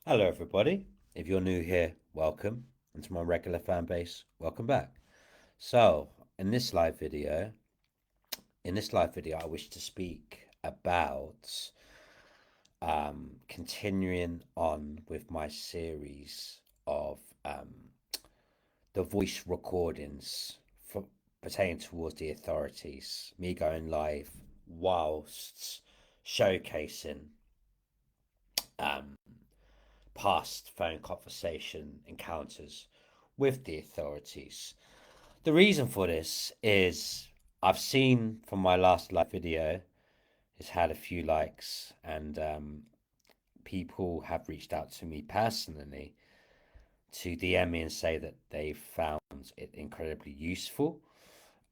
Hello, everybody. If you're new here, welcome. And to my regular fan base, welcome back. So, in this live video, I wish to speak about continuing on with my series of the voice recordings for, pertaining towards the authorities. Me going live whilst showcasing um, past phone conversation encounters with the authorities. The reason for this is I've seen from my last live video, it's had a few likes, and people have reached out to me personally to DM me and say that they found it incredibly useful.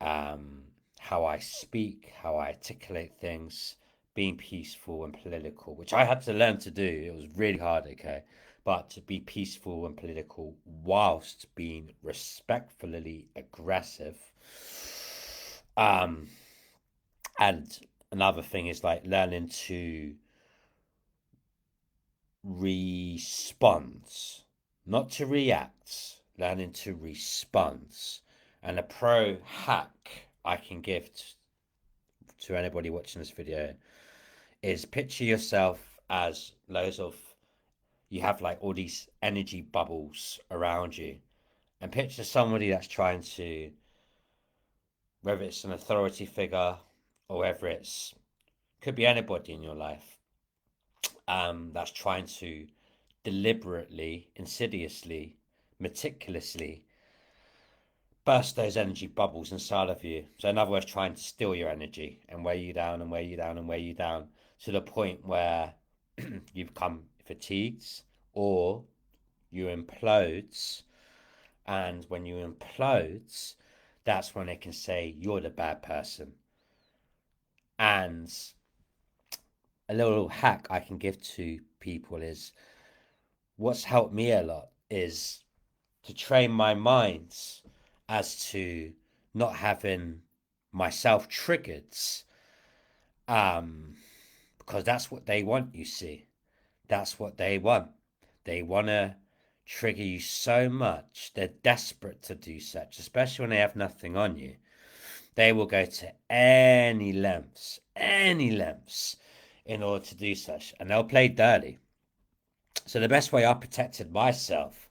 Um, how I speak, how I articulate things, being peaceful and political, which I had to learn to do. It was really hard, okay? But to be peaceful and political whilst being respectfully aggressive. Um, and another thing is like learning to respond, not to react, learning to respond. And a pro hack I can give to anybody watching this video is picture yourself as loads of you have like all these energy bubbles around you, and picture somebody that's trying to, whether it's an authority figure or whether it's could be anybody in your life, that's trying to deliberately, insidiously, meticulously burst those energy bubbles inside of you. So, in other words, trying to steal your energy and weigh you down and weigh you down and weigh you down to the point where you become fatigued or you implode. And when you implode, that's when they can say you're the bad person. And a little hack I can give to people is what's helped me a lot is to train my minds as to not having myself triggered, um because that's what they want, you see. That's what they want. They want to trigger you so much. They're desperate to do such, especially when they have nothing on you. They will go to any lengths in order to do such, and they'll play dirty. So the best way I protected myself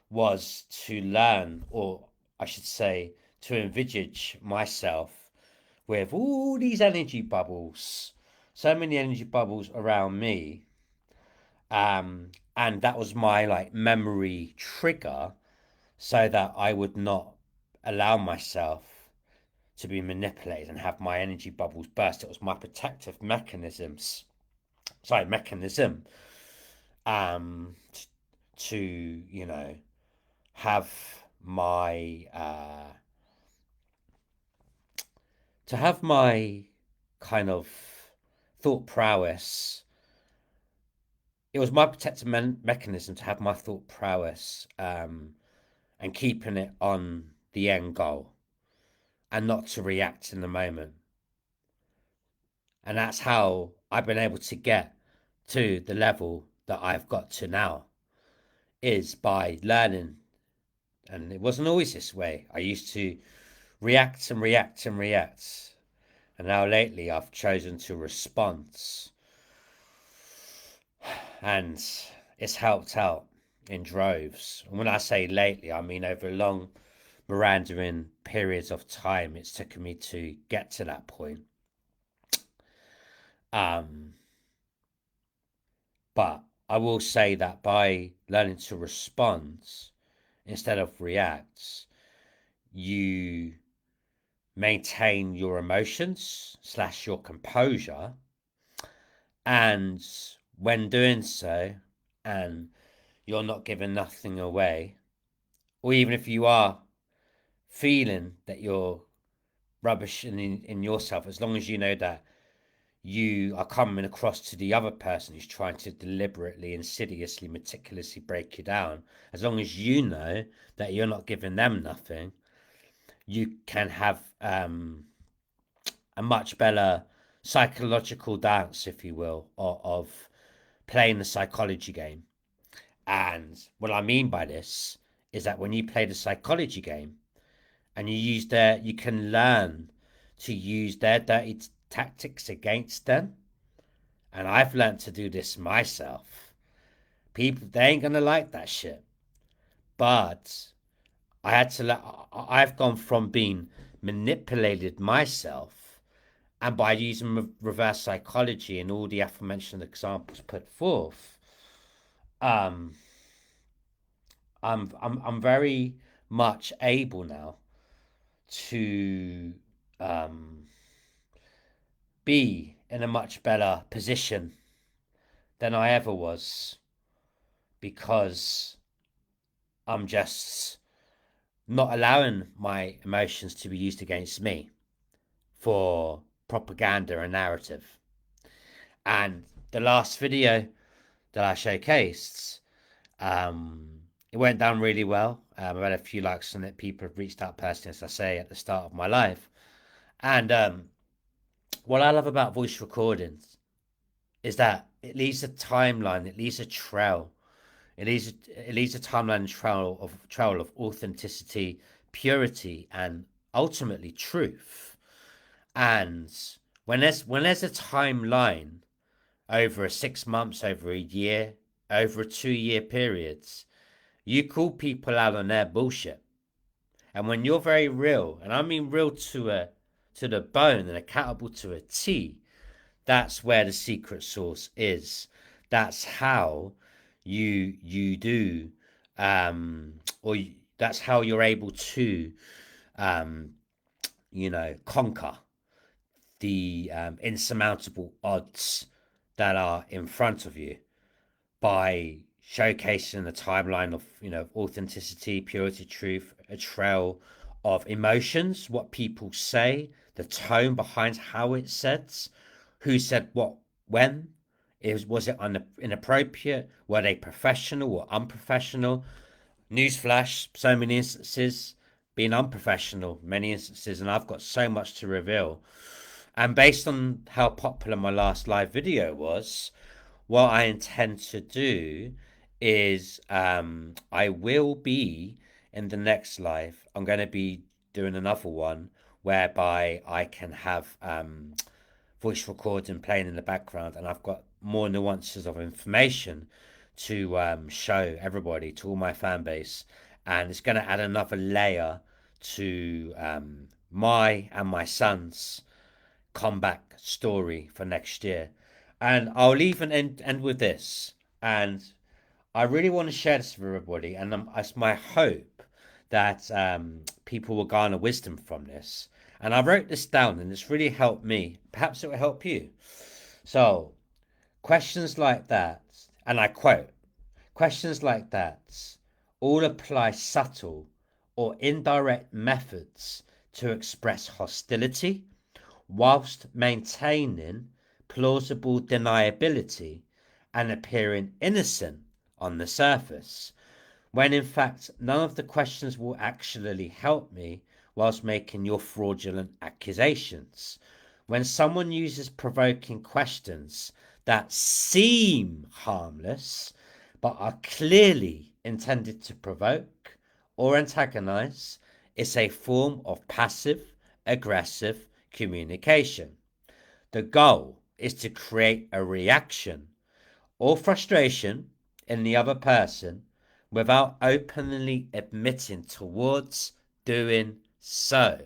was to learn, or I should say, to envisage myself with all these energy bubbles, so many energy bubbles around me. And that was my like memory trigger so that I would not allow myself to be manipulated and have my energy bubbles burst. It was my protective mechanism, um, to, have my to have my kind of thought prowess. It was my protective mechanism to have my thought prowess, and keeping it on the end goal and not to react in the moment. And that's how I've been able to get to the level that I've got to now, is by learning. And it wasn't always this way. I used to react and react and react. And now lately I've chosen to respond. And it's helped out in droves. And when I say lately, I mean over long meandering periods of time it's taken me to get to that point. Um, but I will say that by learning to respond instead of react, you maintain your emotions slash your composure, and when doing so, and you're not giving nothing away, or even if you are feeling that you're rubbish in yourself, as long as you know that you are coming across to the other person who's trying to deliberately, insidiously, meticulously break you down, as long as you know that you're not giving them nothing, you can have a much better psychological dance, if you will, of playing the psychology game. And what I mean by this is that when you play the psychology game and you can learn to use their dirty tactics against them. And I've learned to do this myself. People, they ain't gonna like that shit. But I had to let, I've gone from being manipulated myself, and by using reverse psychology and all the aforementioned examples put forth, um, I'm very much able now to um, be in a much better position than I ever was, because I'm just not allowing my emotions to be used against me for propaganda and narrative. And the last video that I showcased, it went down really well. I've had a few likes on it. People have reached out personally, as I say, at the start of my life. And what I love about voice recordings is that it leaves a timeline, it leaves a trail. It leaves a timeline trail of authenticity, purity, and ultimately truth. And when there's a timeline over a 6 months, over a year, over a 2 year periods, you call people out on their bullshit. And when you're very real, and I mean real to the bone and accountable to a T, that's where the secret sauce is. That's how you do, or that's how you're able to, um, conquer the insurmountable odds that are in front of you by showcasing a timeline of authenticity, purity, truth, a trail of emotions, what people say, the tone behind how it's said, who said what when. Was it inappropriate? Were they professional or unprofessional? Newsflash: so many instances being unprofessional, many instances, and I've got so much to reveal. And based on how popular my last live video was, what I intend to do is, I will be in the next live. I'm going to be doing another one whereby I can have voice recording playing in the background, and I've got more nuances of information to show everybody, to all my fan base, and it's going to add another layer to my and my son's comeback story for next year. And I'll even end with this. And I really want to share this with everybody. And it's my hope that people will garner wisdom from this. And I wrote this down and it's really helped me. Perhaps it will help you. So, questions like that, and I quote, questions like that all apply subtle or indirect methods to express hostility whilst maintaining plausible deniability and appearing innocent on the surface, when in fact none of the questions will actually help me whilst making your fraudulent accusations. When someone uses provoking questions that seem harmless but are clearly intended to provoke or antagonize, it's a form of passive aggressive communication. The goal is to create a reaction or frustration in the other person without openly admitting towards doing so.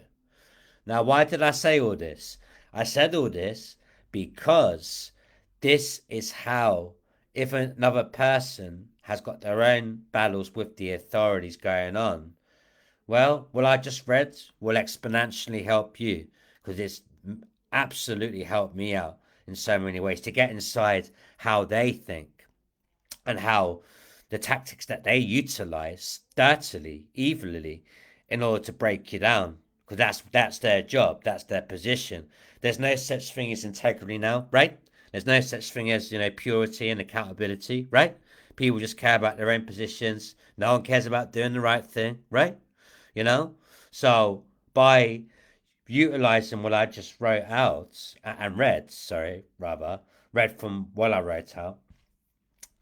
Now, why did I say all this? I said all this because this is how, if another person has got their own battles with the authorities going on, well, what I just read will exponentially help you, because it's absolutely helped me out in so many ways to get inside how they think and how the tactics that they utilize dirtily, evilly, in order to break you down. Because that's their job, that's their position. There's no such thing as integrity now, right? There's no such thing as purity and accountability, right? People just care about their own positions. No one cares about doing the right thing, right? you know? So by utilizing what I just wrote out and read, sorry, rather, read from what I wrote out,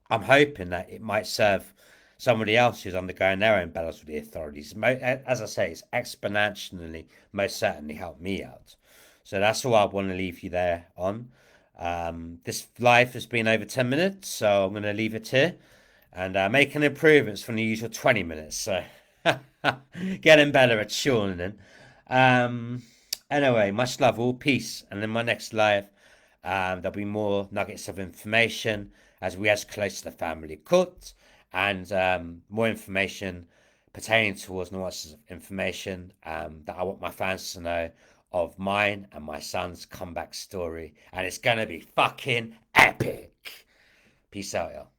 I'm hoping that it might serve somebody else who's undergoing their own battles with the authorities. As I say, it's exponentially, most certainly helped me out. So that's all I want to leave you there on. This live has been over 10 minutes, so I'm going to leave it here and making improvements from the usual 20 minutes. So getting better at shortening. Um, anyway, much love, all peace. And in my next live, there'll be more nuggets of information as we as close to the family court and more information pertaining towards nuances of information that I want my fans to know of mine and my son's comeback story. And it's going to be fucking epic. Peace out, y'all.